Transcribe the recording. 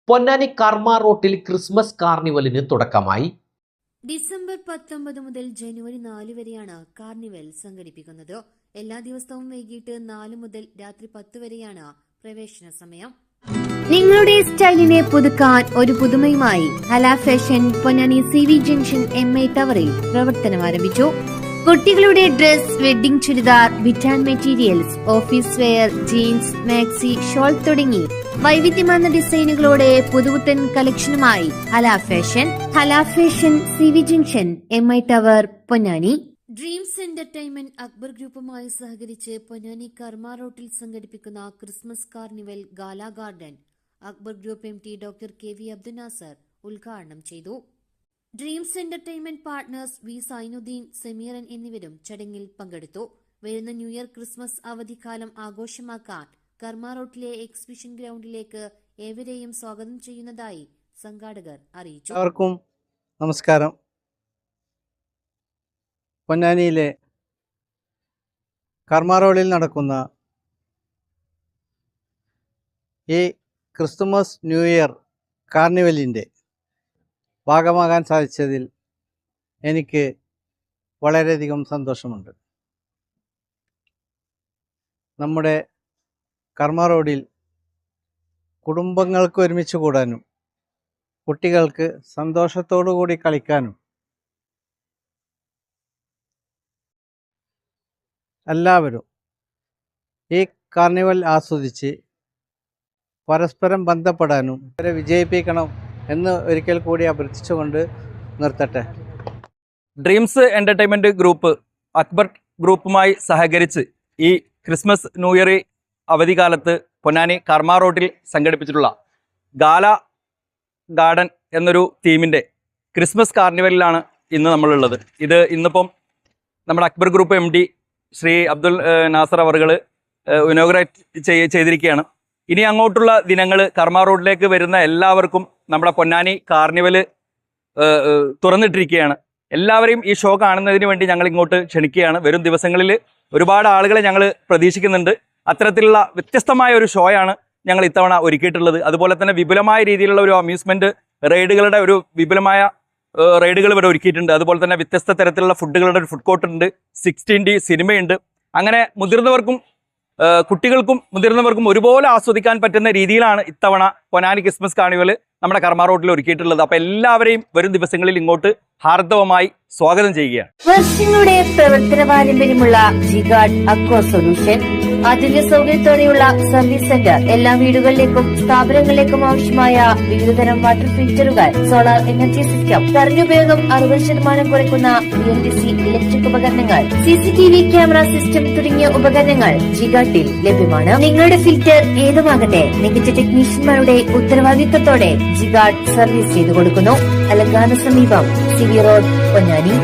പൊന്നാനി കർമ്മ റോട്ടിൽ ക്രിസ്മസ് കാർണിവലിന് തുടക്കമായി. ഡിസംബർ 19 മുതൽ ജനുവരി 4 വരെയാണ് കാർണിവൽ സംഘടിപ്പിക്കുന്നത്. എല്ലാ ദിവസവും വൈകിട്ട് 4 മുതൽ രാത്രി 10 വരെയാണ് പ്രവേശന സമയം. നിങ്ങളുടെ സ്റ്റൈലിനെ പുതുക്കാൻ ഒരു പുതുമയുമായി Hala fashion Ponnani CV junction MA ടവറിൽ പ്രവർത്തനം ആരംഭിച്ചു. കുട്ടികളുടെ ഡ്രസ്, വെഡ്ഡിംഗ് ചുരിദാർ, ബിറ്റാൻ materials, office wear, jeans, maxi, shawl തുടങ്ങി വൈവിധ്യമാർന്ന ഡിസൈനുകളോടെ പുതുപുത്തൻ കളക്ഷനുമായി Hala fashion CV junction MI tower Ponnani. Dreams entertainment Akbar ഗ്രൂപ്പുമായി സഹകരിച്ച് പൊന്നാനി കർമ്മ റോട്ടിൽ സംഘടിപ്പിക്കുന്ന Christmas carnival gala garden Akbar group MD doctor KV Abdul Nasser ഉദ്ഘാടനം ചെയ്തു. Dreams entertainment partners V Sainuddin, Sameeran എന്നിവരും ചടങ്ങിൽ പങ്കെടുത്തു. വരുന്ന ന്യൂ ഇയർ ക്രിസ്മസ് അവധിക്കാലം ആഘോഷമാക്കാൻ കർമ്മ റോട്ടിലെ എക്സിബിഷൻ ഗ്രൗണ്ടിലേക്ക് ഏവരെയും സ്വാഗതം ചെയ്യുന്നതായി സംഘാടകർ അറിയിച്ചു. എല്ലാവർക്കും നമസ്കാരം. പൊന്നാനിയിലെ കർമ്മ റോഡിൽ നടക്കുന്ന ഈ ക്രിസ്തുമസ് ന്യൂ ഇയർ കാർണിവലിൻ്റെ ഭാഗമാകാൻ സാധിച്ചതിൽ എനിക്ക് വളരെയധികം സന്തോഷമുണ്ട്. നമ്മുടെ കർമ്മ റോഡിൽ കുടുംബങ്ങൾക്ക് ഒരുമിച്ച് കൂടാനും കുട്ടികൾക്ക് സന്തോഷത്തോടു കൂടി കളിക്കാനും എല്ലാവരും ഈ കാർണിവൽ ആസ്വദിച്ച് പരസ്പരം ബന്ധപ്പെടാനും അവരെ വിജയിപ്പിക്കണം എന്ന് ഒരിക്കൽ കൂടി അഭ്യർത്ഥിച്ചുകൊണ്ട് നിർത്തട്ടെ. ഡ്രീംസ് എന്റർടൈൻമെന്റ് ഗ്രൂപ്പ് അക്ബർ ഗ്രൂപ്പുമായി സഹകരിച്ച് ഈ ക്രിസ്മസ് ന്യൂ ഇയർ അവധിക്കാലത്ത് പൊന്നാനി കർമ്മ റോഡിൽ സംഘടിപ്പിച്ചിട്ടുള്ള ഗാല ഗാർഡൻ എന്നൊരു തീമിൻ്റെ ക്രിസ്മസ് കാർണിവലിലാണ് ഇന്ന് നമ്മളുള്ളത്. ഇത് ഇന്നിപ്പം നമ്മുടെ അക്ബർ ഗ്രൂപ്പ് MD ശ്രീ അബ്ദുൽ നാസർ അവറുകൾ ഇനോഗ്രേറ്റ് ചെയ്തിരിക്കുകയാണ്. ഇനി അങ്ങോട്ടുള്ള ദിനങ്ങൾ കർമ്മ റോഡിലേക്ക് വരുന്ന എല്ലാവർക്കും നമ്മുടെ പൊന്നാനി കാർണിവൽ തുറന്നിട്ടിരിക്കുകയാണ്. എല്ലാവരെയും ഈ ഷോ കാണുന്നതിന് വേണ്ടി ഞങ്ങൾ ഇങ്ങോട്ട് ക്ഷണിക്കുകയാണ്. വരും ദിവസങ്ങളിൽ ഒരുപാട് ആളുകളെ ഞങ്ങൾ പ്രതീക്ഷിക്കുന്നുണ്ട്. അത്തരത്തിലുള്ള വ്യത്യസ്തമായ ഒരു ഷോയാണ് ഞങ്ങൾ ഇത്തവണ ഒരുക്കിയിട്ടുള്ളത്. അതുപോലെ തന്നെ വിപുലമായ രീതിയിലുള്ള ഒരു അമ്യൂസ്മെൻറ്റ് റൈഡുകളുടെ ഒരു വിപുലമായ റൈഡുകൾ ഇവിടെ ഒരുക്കിയിട്ടുണ്ട്. അതുപോലെ തന്നെ വ്യത്യസ്ത തരത്തിലുള്ള ഫുഡുകളുടെ ഒരു ഫുഡ് കോർട്ട് ഉണ്ട്. 16D സിനിമയുണ്ട്. അങ്ങനെ മുതിർന്നവർക്കും കുട്ടികൾക്കും മുതിർന്നവർക്കും ഒരുപോലെ ആസ്വദിക്കാൻ പറ്റുന്ന രീതിയിലാണ് ഇത്തവണ പൊന്നാനി ക്രിസ്മസ് കാർണിവൽ നമ്മുടെ കർമ്മ റോഡിൽ ഒരുക്കിയിട്ടുള്ളത്. അപ്പൊ എല്ലാവരെയും വരും ദിവസങ്ങളിൽ ഇങ്ങോട്ട് ഹാർദവമായി സ്വാഗതം ചെയ്യുകയാണ്. വർഷങ്ങളുടെ പ്രവർത്തന പാരമ്പര്യമുള്ള ജിഗാർഡ് അക്വ സൊല്യൂഷൻ ആധുനിക സൗകര്യത്തോടെയുള്ള സർവീസ് സെന്റർ. എല്ലാ വീടുകളിലേക്കും സ്ഥാപനങ്ങളിലേക്കും ആവശ്യമായ വിവിധതരം വാട്ടർ ഫിൽറ്ററുകൾ, സോളാർ എനർജി സിസ്റ്റം, കറന്റ് ഉപയോഗം 60% കുറയ്ക്കുന്ന BLDC ഇലക്ട്രിക് ഉപകരണങ്ങൾ, CCTV ക്യാമറ സിസ്റ്റം തുടങ്ങിയ ഉപകരണങ്ങൾ ജിഗാർഡിൽ ലഭ്യമാണ്. നിങ്ങളുടെ ഫിൽറ്റർ ഏതുമാകട്ടെ മികച്ച ടെക്നീഷ്യന്മാരുടെ ഉത്തരവാദിത്തത്തോടെ ജിഗാർഡ് സർവീസ് ചെയ്തു കൊടുക്കുന്നു. അലങ്കാന സമീപം CV റോഡ് പൊന്നാനി.